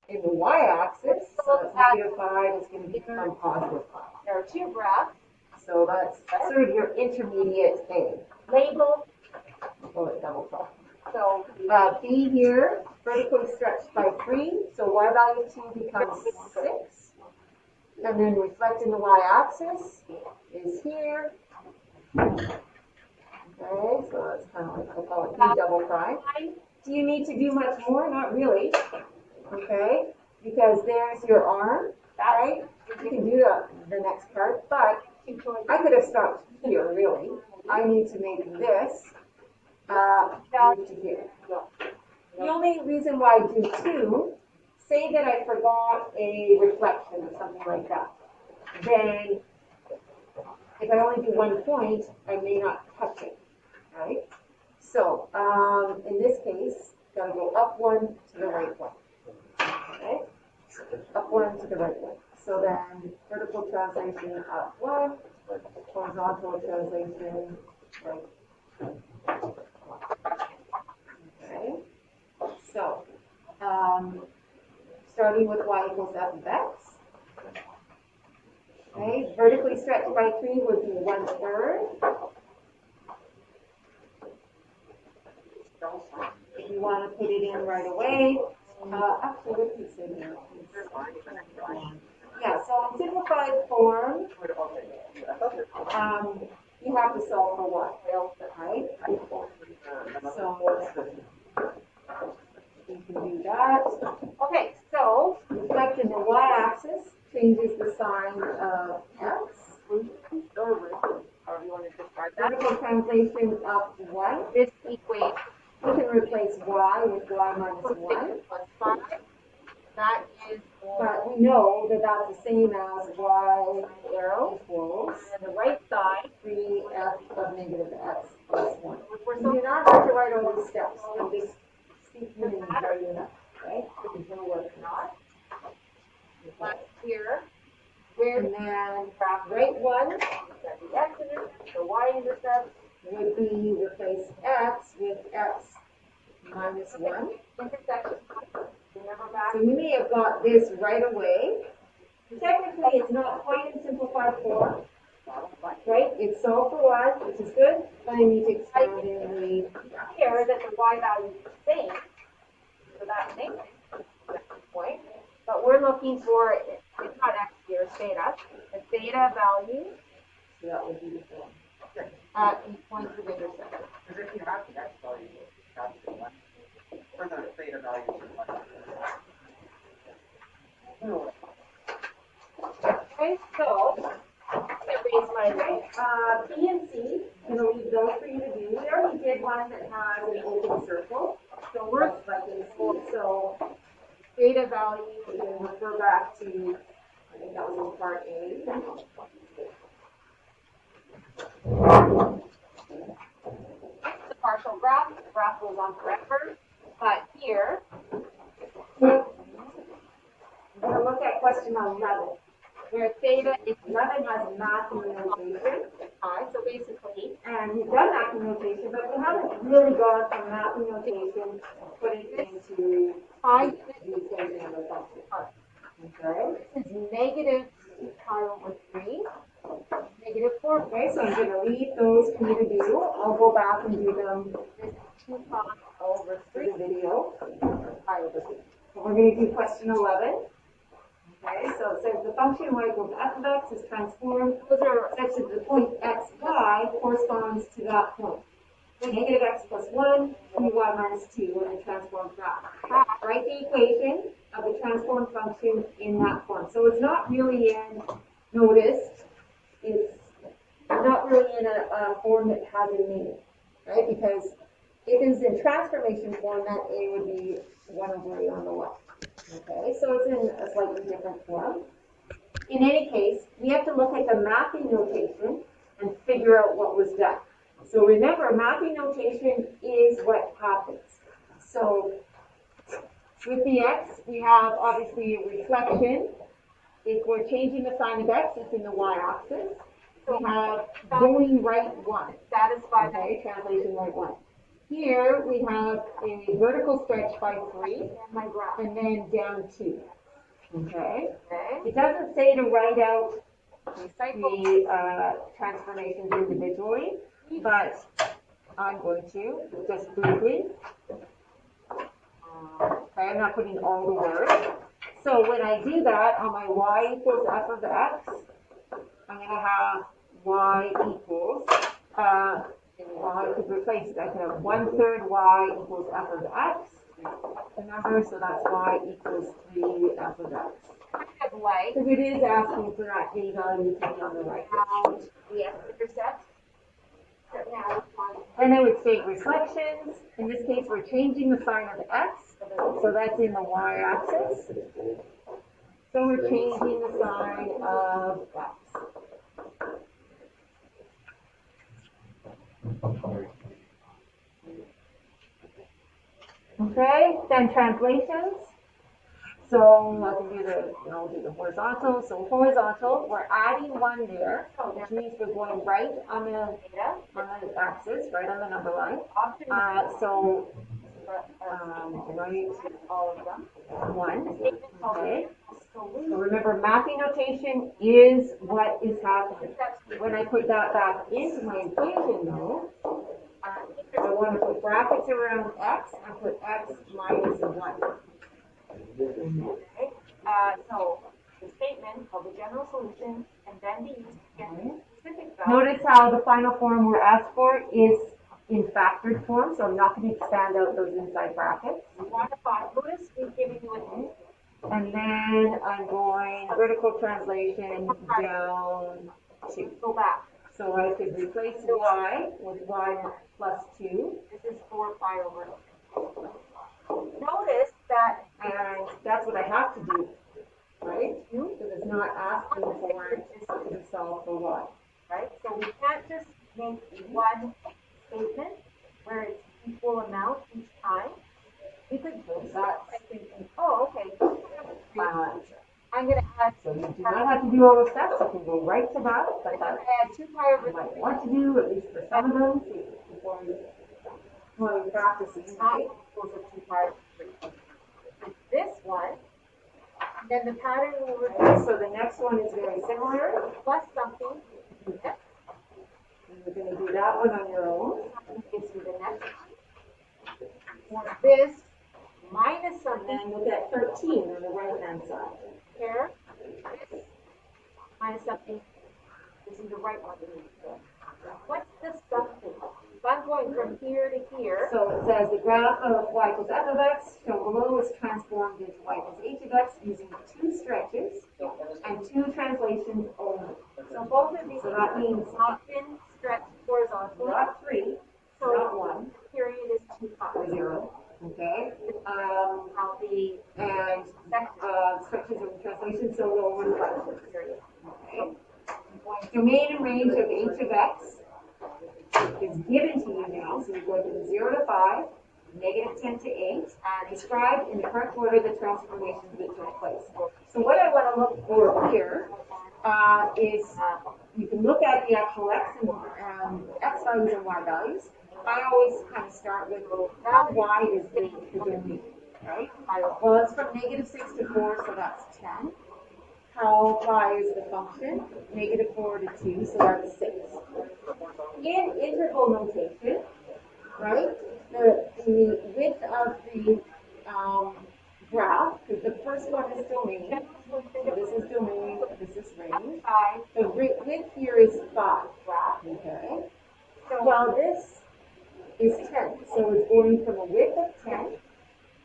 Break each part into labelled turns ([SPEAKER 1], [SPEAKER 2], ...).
[SPEAKER 1] in the y-axis, so it's negative 5 is going to become positive 5.
[SPEAKER 2] There are two graphs.
[SPEAKER 1] So that's sort of your intermediate A.
[SPEAKER 2] Label.
[SPEAKER 1] Double prime.
[SPEAKER 2] So
[SPEAKER 1] B here, vertically stretched by 3, so y value 2 becomes 6. And then reflect in the y-axis is here. Okay, so that's kind of like, I'll call it B double prime. Do you need to do much more? Not really. Okay, because there's your arm, right? You can do the next part, but I could have stopped here, really. I need to make this move to here. The only reason why I do 2, say that I forgot a reflection or something like that. Then, if I only do 1 point, I may not touch it, right? So, in this case, gotta go up 1 to the right 1. Okay? Up 1 to the right 1. So then, vertical translation up 1, horizontal translation right. Okay? So, starting with y equals f of x. Okay, vertically stretched by 3 would be 1/3. If you want to put it in right away, actually, what did it say here? Yeah, so in simplified form, you have to solve for what, right? So, you can do that.
[SPEAKER 2] okay, so
[SPEAKER 1] Reflect in the y-axis changes the sign of x.
[SPEAKER 2] however you want to describe that.
[SPEAKER 1] Vertical translation up 1.
[SPEAKER 2] This equates
[SPEAKER 1] We can replace y with y minus 1.
[SPEAKER 2] 6 plus 5. That is
[SPEAKER 1] But we know that that's the same as y
[SPEAKER 2] arrow.
[SPEAKER 1] equals
[SPEAKER 2] And the right side,
[SPEAKER 1] 3f of negative x plus 1.
[SPEAKER 2] we're
[SPEAKER 1] You
[SPEAKER 2] so
[SPEAKER 1] do not have to write all these steps. I'm just speaking in very enough, right? There's no work not.
[SPEAKER 2] but here, where
[SPEAKER 1] And then right 1
[SPEAKER 2] the x-intercept, the y-intercept,
[SPEAKER 1] would be replace x with x minus 1.
[SPEAKER 2] intersection. Remember back?
[SPEAKER 1] So you may have got this right away. Technically, it's not quite in simplified form, right? It's solved for y, which is good, but I need to expand in the
[SPEAKER 2] Here that the y value is the same, so that makes it the point. But we're looking for, it's not x here, it's theta. The theta value
[SPEAKER 1] so that would be the form.
[SPEAKER 2] at these points of intersection.
[SPEAKER 3] Because if you have the x value, you have the 1. Or the theta value is 1.
[SPEAKER 2] Okay, so I raise my leg.
[SPEAKER 1] B and C, I'm going to leave those for you to do. We already did one that has an open circle, so we're like in C. So theta value, we can refer back to, I think that was in part A.
[SPEAKER 2] It's a partial graph. The graph goes on forever. But here,
[SPEAKER 1] I'm going to look at question 11.
[SPEAKER 2] where theta is
[SPEAKER 1] 11 has math notation,
[SPEAKER 2] pi, so basically,
[SPEAKER 1] and we've done math notation, but we haven't really gone from math notation to put it into
[SPEAKER 2] pi
[SPEAKER 1] the equation of a function.
[SPEAKER 2] pi.
[SPEAKER 1] Okay?
[SPEAKER 2] This is negative 2 pi over 3, negative 4.
[SPEAKER 1] Okay, so I'm going to leave those for you to do. I'll go back and do them
[SPEAKER 2] This is 2 pi
[SPEAKER 1] over 3 video.
[SPEAKER 2] pi over 3.
[SPEAKER 1] So we're going to do question 11. Okay, so it says the function y equals f of x is transformed
[SPEAKER 2] Those are
[SPEAKER 1] such that the point x, y corresponds to that point. Negative x plus 1, 3y minus 2, and the transformed graph. Write the equation of the transformed function in that form. So it's not really in, notice, it's not really in a form that has a name, right? Because if it was in transformation form, that a would be 1 over a on the left. Okay, so it's in a slightly different form. In any case, we have to look at the mapping notation and figure out what was done. So remember, mapping notation is what happens. So with the x, we have obviously a reflection. If we're changing the sign of x, it's in the y-axis. We have going right 1.
[SPEAKER 2] satisfied.
[SPEAKER 1] Okay, translation right 1. here we have a vertical stretch by 3,
[SPEAKER 2] And my graph.
[SPEAKER 1] and then down 2. Okay?
[SPEAKER 2] Okay.
[SPEAKER 1] It doesn't say to write out
[SPEAKER 2] Recycle.
[SPEAKER 1] the transformations individually, but I'm going to just briefly. Okay, I'm not putting all the words. So when I do that on my y equals f of x, I'm going to have y equals, well, I could replace it. I could have 1/3 y equals f of x, the number, so that's y equals 3 f of x.
[SPEAKER 2] Kind of like
[SPEAKER 1] Because it is asking for that a value to be on the right.
[SPEAKER 2] now the x-intercept. So now
[SPEAKER 1] Then I would state reflections. In this case, we're changing the sign of x, so that's in the y-axis. So we're changing the sign of x. Okay, then translations. So I can do I'll do the horizontal. So horizontal, we're adding 1 there, which means we're going right on the axis, right on the number line. So right,
[SPEAKER 2] all of them.
[SPEAKER 1] 1. Okay. So remember, mapping notation is what is happening. When I put that back into my equation, though, I want to put brackets around x and put x minus 1.
[SPEAKER 2] Okay. So the statement of the general solution and then the use of specific value.
[SPEAKER 1] Notice how the final form we're asked for is in factored form, so I'm not going to expand out those inside brackets.
[SPEAKER 2] Quantify. Notice we've given you a
[SPEAKER 1] And then I'm going vertical translation down 2.
[SPEAKER 2] go back.
[SPEAKER 1] So I could replace y with y plus 2.
[SPEAKER 2] This is 4 pi over. Notice that
[SPEAKER 1] And that's what I have to do, right? Because it's not asking for it to be solved for y.
[SPEAKER 2] right? So we can't just make one statement where it's equal amount each time. We could do that by thinking, oh, okay. I'm going to add.
[SPEAKER 1] So you do not have to do all those steps. You can go right to that. But
[SPEAKER 2] I'm
[SPEAKER 1] that's
[SPEAKER 2] going to add 2 pi over
[SPEAKER 1] what you might
[SPEAKER 2] 3.
[SPEAKER 1] want to do, at least for some of them, before you practice it.
[SPEAKER 2] Not equals of 2 pi over 3. With this one, then the pattern will repeat.
[SPEAKER 1] So the next one is very similar.
[SPEAKER 2] Plus something. Yes.
[SPEAKER 1] And you're going to do that one on your own.
[SPEAKER 2] Something gives you the next one. For this minus
[SPEAKER 1] And
[SPEAKER 2] something
[SPEAKER 1] then look at 13 on the right-hand side.
[SPEAKER 2] here. This minus something. This is the right one. What's the something? If I'm going from here to here.
[SPEAKER 1] So it says the graph of y equals f of x shown below is transformed into y equals h of x using 2 stretches and 2 translations only.
[SPEAKER 2] So both of these,
[SPEAKER 1] So that means
[SPEAKER 2] not been stretched horizontally.
[SPEAKER 1] not 3,
[SPEAKER 2] So
[SPEAKER 1] not 1,
[SPEAKER 2] period is 2 pi.
[SPEAKER 1] or 0. Okay?
[SPEAKER 2] Now the
[SPEAKER 1] And
[SPEAKER 2] section
[SPEAKER 1] stretches and translations, so we'll reflect it.
[SPEAKER 2] period.
[SPEAKER 1] Okay? Domain and range of h of x is given to you now, so we go from 0 to 5, -10 to 8, and describe in the correct order the transformations that took place. So what I want to look for here is you can look at the actual x and x values and y values. I always kind of start with how wide is the domain, right? Well, it's from -6 to 4, so that's 10. How high is the function? -4 to 2, so that's 6. In interval notation, right, the width of the graph, because the first one is domain, so this is domain, this is range. The width here is 5, okay? Well, this is 10, so it's going from a width of 10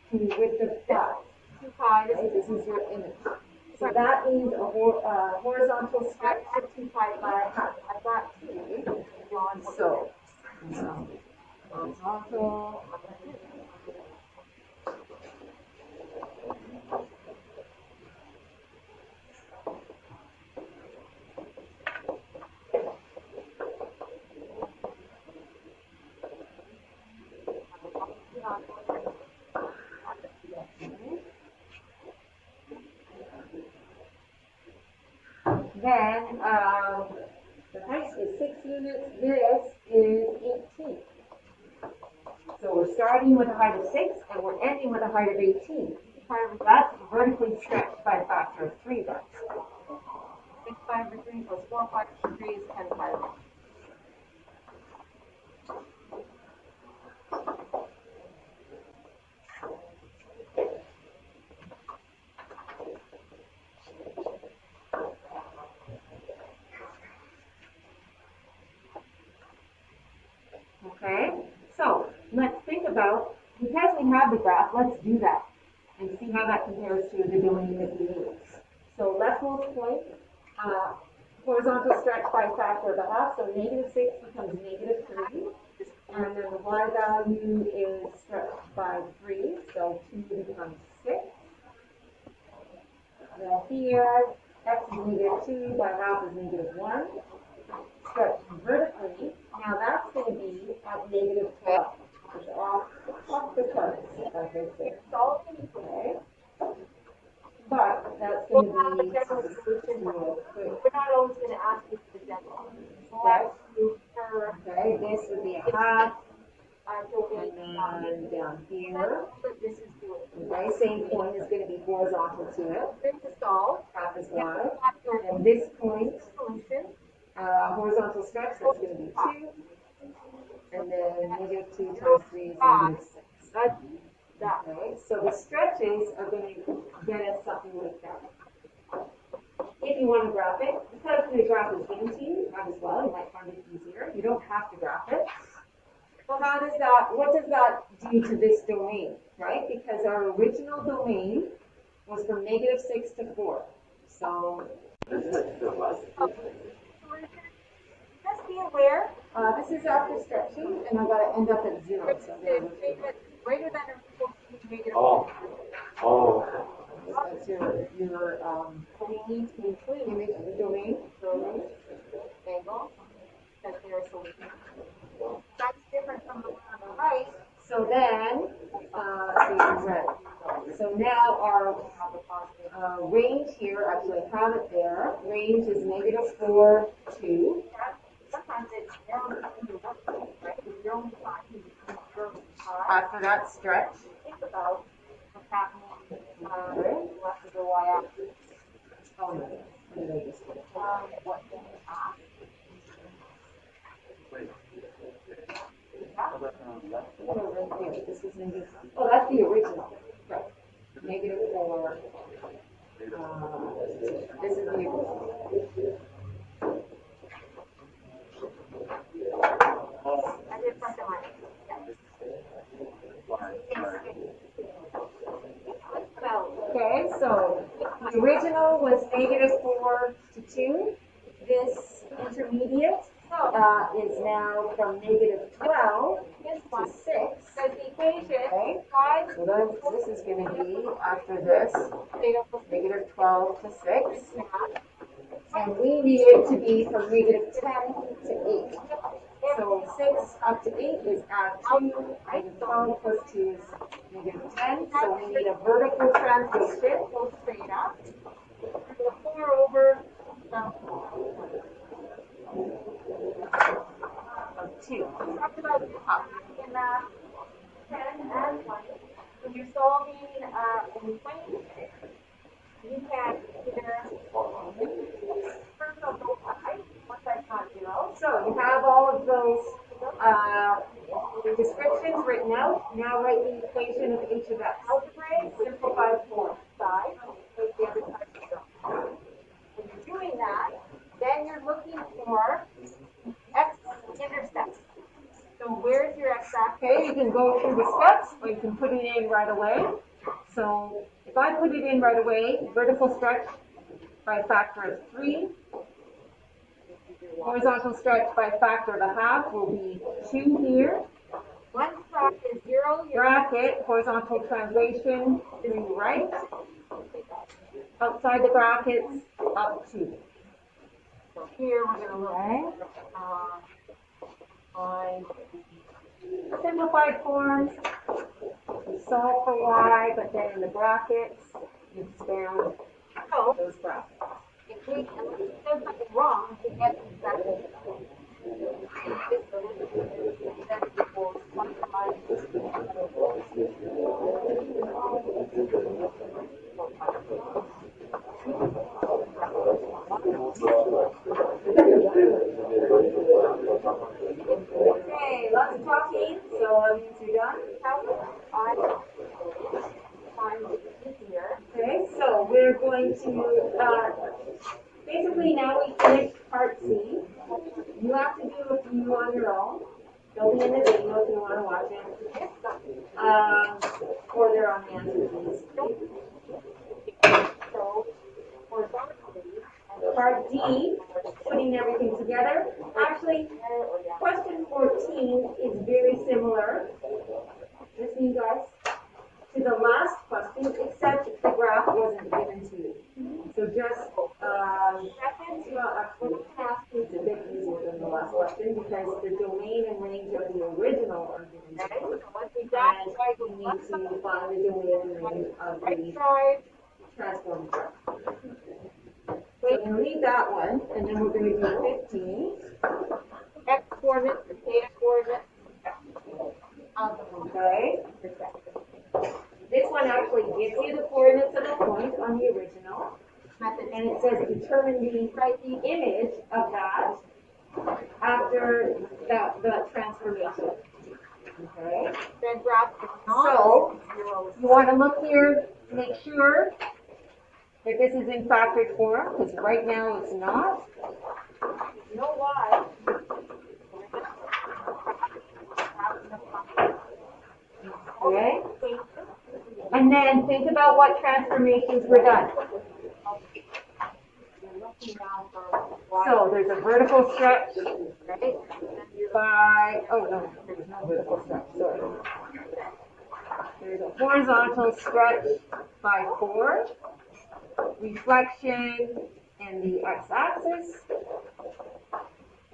[SPEAKER 1] to a width of 5.
[SPEAKER 2] 2 pi.
[SPEAKER 1] Right? This is your image. So that means a horizontal stretch
[SPEAKER 2] At 2 pi by half.
[SPEAKER 1] I've got 2. So, horizontal. Then, the height is 6 units, this is 18. So we're starting with a height of 6 and we're ending with a height of 18. That's vertically stretched by a factor of 3 then.
[SPEAKER 2] 6 pi over 3 plus 4 pi over 3 is 10 pi over 3.
[SPEAKER 1] Okay, so let's think about, because we have the graph, let's do that and see how that compares to the domain that we need. So leftmost point, horizontal stretch by a factor of a half, so negative 6 becomes negative 3. And then the y value is stretched by 3, so 2 becomes 6. Then here, x is negative 2, by half is negative 1. Stretched vertically, now that's going to be at negative 12, which is off the charts, as they say. Okay. But that's going
[SPEAKER 2] We'll have a
[SPEAKER 1] to be
[SPEAKER 2] general solution.
[SPEAKER 1] real quick.
[SPEAKER 2] We're not always going to ask you for the general. We'll ask you for
[SPEAKER 1] Okay, this would be a half,
[SPEAKER 2] domain.
[SPEAKER 1] and then down here.
[SPEAKER 2] But this is doing.
[SPEAKER 1] Okay, same point is going to be horizontal to it.
[SPEAKER 2] Then to solve,
[SPEAKER 1] Half is
[SPEAKER 2] you have
[SPEAKER 1] 1.
[SPEAKER 2] to have your
[SPEAKER 1] And this point,
[SPEAKER 2] solution.
[SPEAKER 1] horizontal stretch, that's going to be 2. And then negative 2 times 3 is negative 6.
[SPEAKER 2] That's that.
[SPEAKER 1] Okay, so the stretches are going to get us something like that. If you want to graph it, because the graph is given to you, you might as well, you might find it easier. You don't have to graph it. So how does that, what does that do to this domain, right? Because our original domain was from negative 6 to 4. So
[SPEAKER 2] Just be aware,
[SPEAKER 1] this is after stretching, and I've got to end up at 0. So
[SPEAKER 2] greater than or equal to negative.
[SPEAKER 4] Oh.
[SPEAKER 1] that's your
[SPEAKER 2] So we need to include
[SPEAKER 1] image of the domain.
[SPEAKER 2] angle as their solution. That's different from the one on the right.
[SPEAKER 1] So then, so now our range here, actually I have it there, range is negative 4, 2.
[SPEAKER 2] Sometimes it's 0 to 1, right? It's 0 to 5, 0 to 5.
[SPEAKER 1] After that stretch,
[SPEAKER 2] Think about what's happening left of the y-axis.
[SPEAKER 1] oh no, what did I just do?
[SPEAKER 2] What then?
[SPEAKER 1] Oh, right here, this is negative, oh, that's the original, right, negative 4, this is the original.
[SPEAKER 2] I did something like
[SPEAKER 1] Okay, so the original was negative 4 to 2. This intermediate is now from negative 12 to 6.
[SPEAKER 2] so the equation,
[SPEAKER 1] Okay,
[SPEAKER 2] 5
[SPEAKER 1] so then this is going to be, after this, negative 12 to 6. And we need it to be from negative 10 to 8. So 6 up to 8 is add 2, negative 12 plus 2 is negative 10. So we need a vertical translation.
[SPEAKER 2] goes straight up. The 4 over
[SPEAKER 1] Of 2.
[SPEAKER 2] we talked about this in 10 and 1. When you're solving an equation, you can either first of both sides, one side's not 0.
[SPEAKER 1] So you have all of those descriptions written out. Now write the equation of h of x.
[SPEAKER 2] Algebraic,
[SPEAKER 1] Simplified form.
[SPEAKER 2] side, make the other side 0. When you're doing that, then you're looking for x-intercepts. So where's your x-axis?
[SPEAKER 1] Okay, you can go through the steps, or you can put it in right away. So if I put it in right away, vertical stretch by a factor of 3. Horizontal stretch by a factor of a half will be 2 here.
[SPEAKER 2] One side is 0, your
[SPEAKER 1] Bracket, horizontal translation, 3 right. Outside the brackets, up 2.
[SPEAKER 2] So here we're going to look on
[SPEAKER 1] Simplified forms, you solve for y, but then in the brackets, you expand
[SPEAKER 2] so
[SPEAKER 1] those brackets.
[SPEAKER 2] if we there's something wrong, we get exactly this equals 1
[SPEAKER 1] Okay, lots of talking, so that means you're done. Okay, so we're going to, basically now we finished part C. You have to do a few on your own. They'll be in the video if you want to watch it. Or they're on the answer keys. Part D, putting everything together. Actually, question 14 is very similar. Listen, you guys, to the last question, except the graph wasn't given to you. So just, well, actually, it's a bit easier than the last question because the domain and range of the original are given to you. And we need to find the domain and range of the transformed graph. So we're going to leave that one, and then we're going to do 15.
[SPEAKER 2] X coordinates and theta coordinates.
[SPEAKER 1] Okay. This one actually gives you the coordinates of the point on the original. And it says determine the image of that after the transformation. Okay.
[SPEAKER 2] Then graph is
[SPEAKER 1] So you want to look here, make sure that this is in factored form, because right now it's not.
[SPEAKER 2] You know why?
[SPEAKER 1] Okay? And then think about what transformations were done. So there's a vertical stretch by, oh no, there's no vertical stretch, sorry. There's a horizontal stretch by 4, reflection and the x-axis,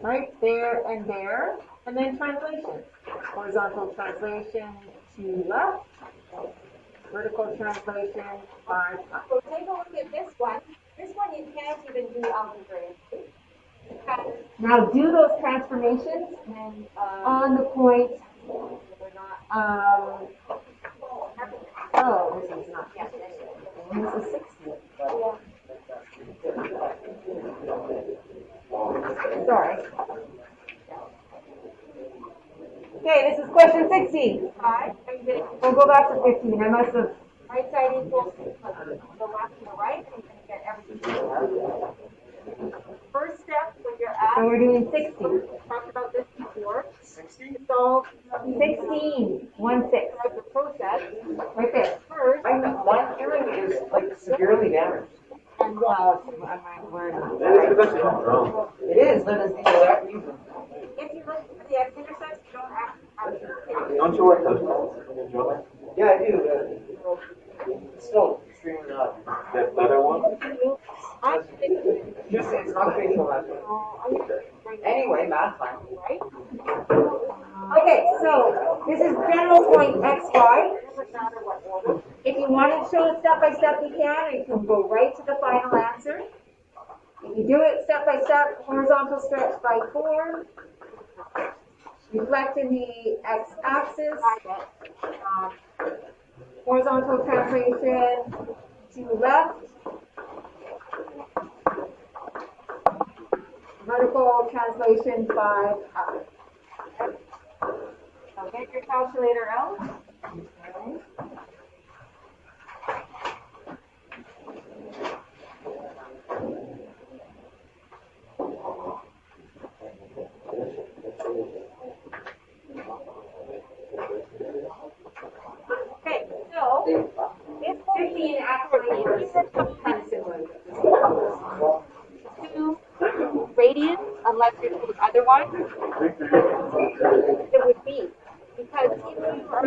[SPEAKER 1] right there, and then translation. Horizontal translation to left, vertical translation by up.
[SPEAKER 2] So take a look at this one. This one you can't even do algebra.
[SPEAKER 1] Now do those transformations
[SPEAKER 2] And
[SPEAKER 1] on the point.
[SPEAKER 2] we're not.
[SPEAKER 1] Oh, this is not. This is 60. Sorry. Okay, this is question 60. We'll go back to 15. I must have.
[SPEAKER 2] Right side equals the left and the right, and you're going to get everything. First step when you're at.
[SPEAKER 1] So we're doing 60.
[SPEAKER 2] We talked about this before.
[SPEAKER 3] 60?
[SPEAKER 2] Solve
[SPEAKER 1] 16. 1 6.
[SPEAKER 2] the process.
[SPEAKER 1] Right there.
[SPEAKER 2] First,
[SPEAKER 3] My hearing is like severely damaged.
[SPEAKER 2] and
[SPEAKER 4] That is because you're wrong.
[SPEAKER 3] It is, that is the exact reason.
[SPEAKER 2] if you look for the x-intercepts, you don't have to.
[SPEAKER 4] Don't you work those calls in your job?
[SPEAKER 3] Yeah, I do, but it's still extremely odd.
[SPEAKER 4] That other one?
[SPEAKER 2] I think
[SPEAKER 3] Just, it's not facial math. Anyway, math time.
[SPEAKER 2] right?
[SPEAKER 1] Okay, so this is general point XY.
[SPEAKER 2] Doesn't matter what order.
[SPEAKER 1] If you want to show it step by step, you can. You can go right to the final answer. If you do it step by step, horizontal stretch by 4, reflect in the x-axis, horizontal translation to left, vertical translation 5 up.
[SPEAKER 2] So get your calculator out.
[SPEAKER 1] Okay.
[SPEAKER 2] Okay, so this
[SPEAKER 1] 15 actually is kind of similar.
[SPEAKER 2] two radians, unless you're told otherwise, it would be. Because if you are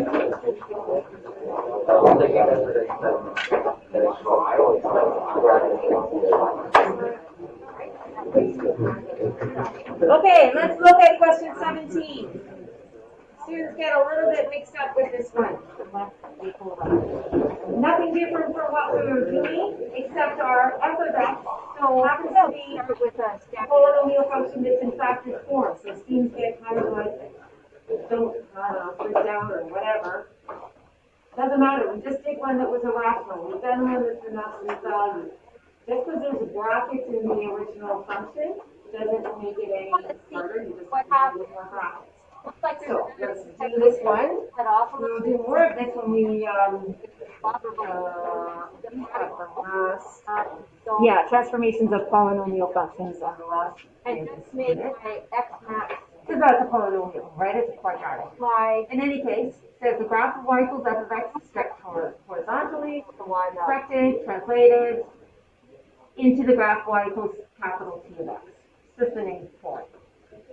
[SPEAKER 1] Okay, let's look at question 17. Students get a little bit mixed up with this one. Nothing different from what we were doing, except our alphabet. So happens to be
[SPEAKER 2] with a
[SPEAKER 1] a polynomial function that's in factored form. So students get kind of like, don't, freak down Doesn't matter, we just take one that was irrational, we've done one that's an absolute value. Just because there's brackets in the original function, doesn't make it any harder, you just have to do with more brackets.
[SPEAKER 2] Looks like
[SPEAKER 1] So, let's do this one.
[SPEAKER 2] that also
[SPEAKER 1] We'll do more of this when we,
[SPEAKER 2] so,
[SPEAKER 1] yeah, transformations of polynomial functions on the last.
[SPEAKER 2] and just make my x max
[SPEAKER 1] Because that's a polynomial, right? It's a quadratic.
[SPEAKER 2] my
[SPEAKER 1] In any case, says the graph of y equals f of x is stretched horizontally, corrected, translated into the graph y equals capital T of x. It's just the name for it.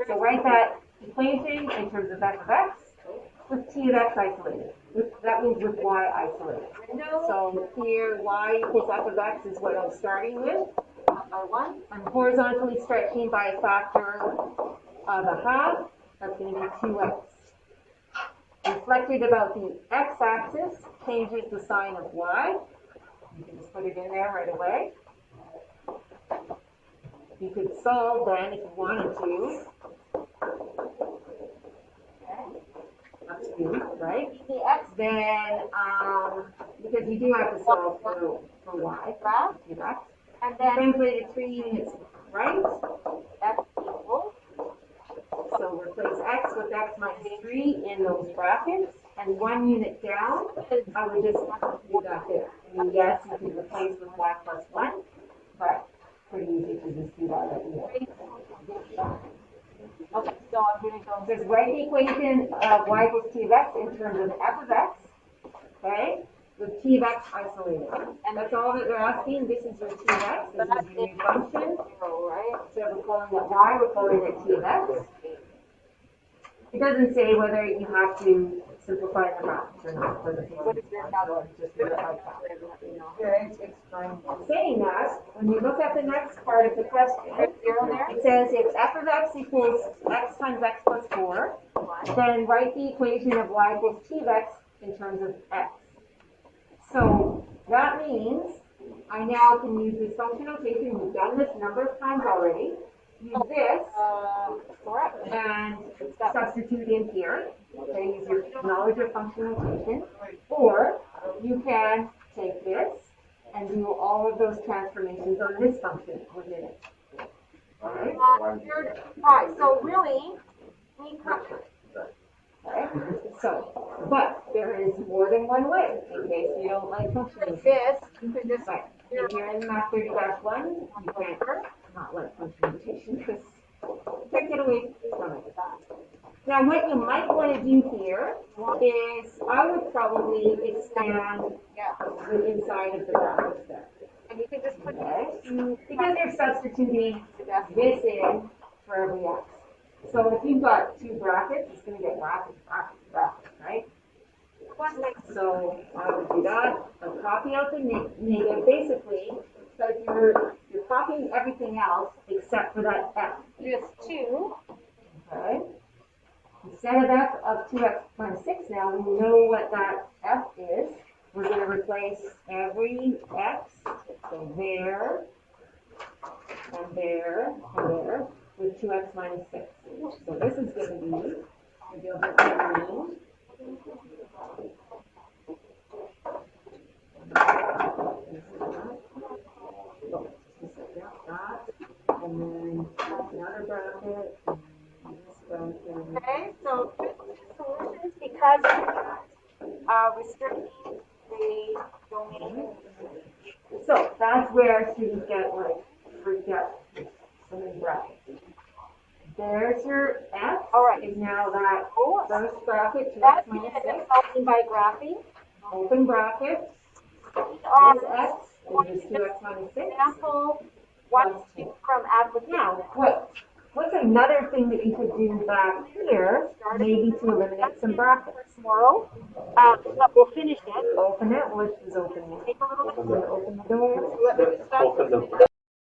[SPEAKER 1] So write that equation in terms of f of x with T of x isolated. That means with y isolated. So here, y equals f of x is what I'm starting with. I'm horizontally stretching by a factor of a half. That's going to be 2x. Reflected about the x-axis changes the sign of y. You can just put it in there right away. You could solve then if you wanted to. Up to you, right?
[SPEAKER 2] the x
[SPEAKER 1] Then, because you do have to solve for y,
[SPEAKER 2] graph,
[SPEAKER 1] right?
[SPEAKER 2] and then
[SPEAKER 1] Translated 3 units right.
[SPEAKER 2] x equals.
[SPEAKER 1] So replace x with x minus 3 in those brackets. And 1 unit down, I would just do that there. I mean, yes, you can replace with y plus 1, but pretty easy to just do that at the end.
[SPEAKER 2] Okay, so I'm going to go.
[SPEAKER 1] Just write the equation of y equals t of x in terms of f of x, okay, with t of x isolated. And that's all that they're asking. This is your t of x. This is your new function.
[SPEAKER 2] Right?
[SPEAKER 1] So we're calling it y, we're calling it t of x. It doesn't say whether you have to simplify the brackets or not for the
[SPEAKER 2] What is your calculus?
[SPEAKER 1] just do it like that. Saying that, when you look at the next part of the question, it says if f of x equals x times x plus 4, then write the equation of y equals t of x in terms of x. So that means I now can use this function notation. We've done this a number of times already. Use this and substitute in here. Okay, use your knowledge of function notation. Or you can take this and do all of those transformations on this function within it. Alright?
[SPEAKER 2] Alright, so really, we could
[SPEAKER 1] Okay? So, but there is more than one way in case you don't like function notation.
[SPEAKER 2] this, you could just
[SPEAKER 1] Right. If you're in Math 30-1, you can't not like function notation because you can't get away from it. Now, what you might want to do here is I would probably expand the inside of the brackets there.
[SPEAKER 2] and you could just put
[SPEAKER 1] Okay? Because you're substituting this in for every x. So if you've got 2 brackets, it's going to get brackets, right? So I would do that. I'll copy out the negative basically because you're copying everything else except for that f.
[SPEAKER 2] just 2.
[SPEAKER 1] Okay. Instead of f of 2x minus 6 now, we know what that f is. We're going to replace every x, so there, and there, and there, with 2x minus 6. So this is going to be, maybe I'll get the green. And then another bracket, and this bracket.
[SPEAKER 2] Okay, so solutions because restricting the domain.
[SPEAKER 1] So that's where students get like freaked out. So many brackets. There's your f.
[SPEAKER 2] All right.
[SPEAKER 1] Is now that first bracket, 2x
[SPEAKER 2] That's
[SPEAKER 1] minus 6.
[SPEAKER 2] helping by graphing.
[SPEAKER 1] Open bracket.
[SPEAKER 2] Um,
[SPEAKER 1] This x is just 2x minus 6.
[SPEAKER 2] example 1 from application.
[SPEAKER 1] Now, what's another thing that you could do back here, maybe to eliminate some brackets?
[SPEAKER 2] Tomorrow, but we'll finish it.
[SPEAKER 1] Open it. Let's just open it.
[SPEAKER 2] Take a little bit.
[SPEAKER 1] Open the door.
[SPEAKER 2] Let me stop.
[SPEAKER 4] Open the